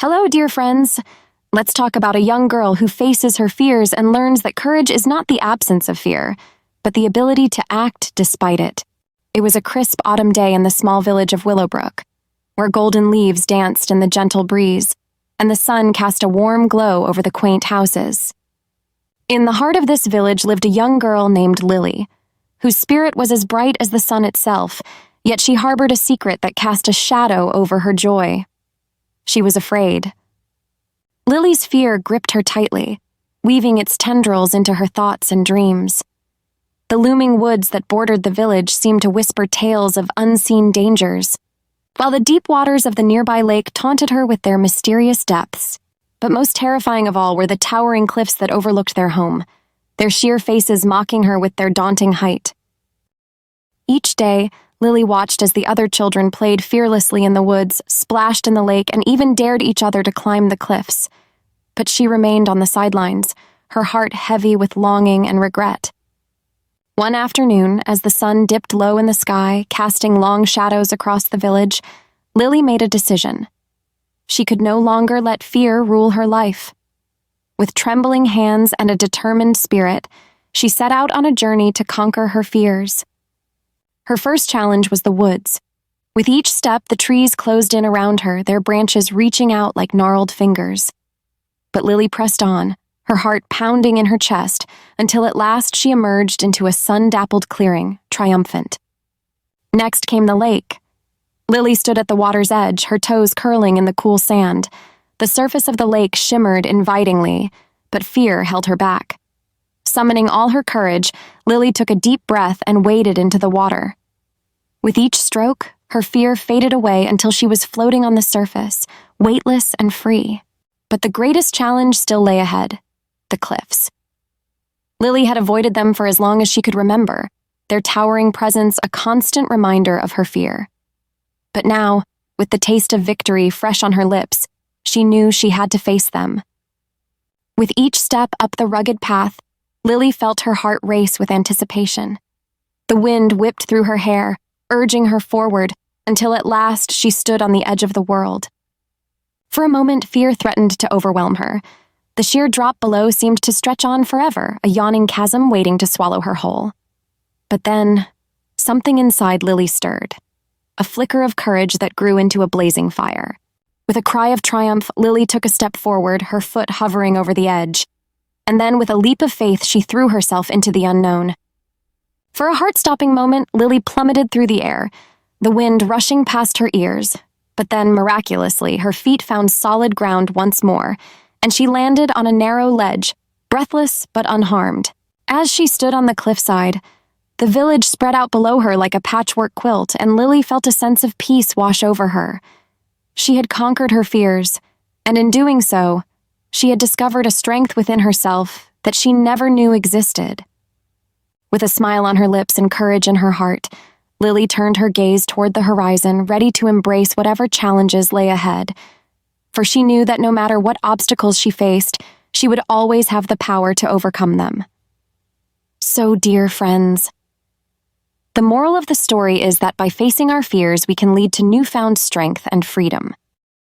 Hello, dear friends. Let's talk about a young girl who faces her fears and learns that courage is not the absence of fear, but the ability to act despite it. It was a crisp autumn day in the small village of Willowbrook, where golden leaves danced in the gentle breeze, and the sun cast a warm glow over the quaint houses. In the heart of this village lived a young girl named Lily, whose spirit was as bright as the sun itself, yet she harbored a secret that cast a shadow over her joy. She was afraid. Lily's fear gripped her tightly, weaving its tendrils into her thoughts and dreams. The looming woods that bordered the village seemed to whisper tales of unseen dangers, while the deep waters of the nearby lake taunted her with their mysterious depths. But most terrifying of all were the towering cliffs that overlooked their home, their sheer faces mocking her with their daunting height. Each day, Lily watched as the other children played fearlessly in the woods, splashed in the lake, and even dared each other to climb the cliffs. But she remained on the sidelines, her heart heavy with longing and regret. One afternoon, as the sun dipped low in the sky, casting long shadows across the village, Lily made a decision. She could no longer let fear rule her life. With trembling hands and a determined spirit, she set out on a journey to conquer her fears. Her first challenge was the woods. With each step, the trees closed in around her, their branches reaching out like gnarled fingers. But Lily pressed on, her heart pounding in her chest, until at last she emerged into a sun-dappled clearing, triumphant. Next came the lake. Lily stood at the water's edge, her toes curling in the cool sand. The surface of the lake shimmered invitingly, but fear held her back. Summoning all her courage, Lily took a deep breath and waded into the water. With each stroke, her fear faded away until she was floating on the surface, weightless and free. But the greatest challenge still lay ahead: the cliffs. Lily had avoided them for as long as she could remember, their towering presence a constant reminder of her fear. But now, with the taste of victory fresh on her lips, she knew she had to face them. With each step up the rugged path, Lily felt her heart race with anticipation. The wind whipped through her hair, urging her forward, until at last she stood on the edge of the world. For a moment, fear threatened to overwhelm her. The sheer drop below seemed to stretch on forever, a yawning chasm waiting to swallow her whole. But then, something inside Lily stirred, a flicker of courage that grew into a blazing fire. With a cry of triumph, Lily took a step forward, her foot hovering over the edge. And then, with a leap of faith, she threw herself into the unknown. For a heart-stopping moment, Lily plummeted through the air, the wind rushing past her ears. But then, miraculously, her feet found solid ground once more, and she landed on a narrow ledge, breathless but unharmed. As she stood on the cliffside, the village spread out below her like a patchwork quilt, and Lily felt a sense of peace wash over her. She had conquered her fears, and in doing so, she had discovered a strength within herself that she never knew existed. With a smile on her lips and courage in her heart, Lily turned her gaze toward the horizon, ready to embrace whatever challenges lay ahead. For she knew that no matter what obstacles she faced, she would always have the power to overcome them. So, dear friends, the moral of the story is that by facing our fears, we can lead to newfound strength and freedom.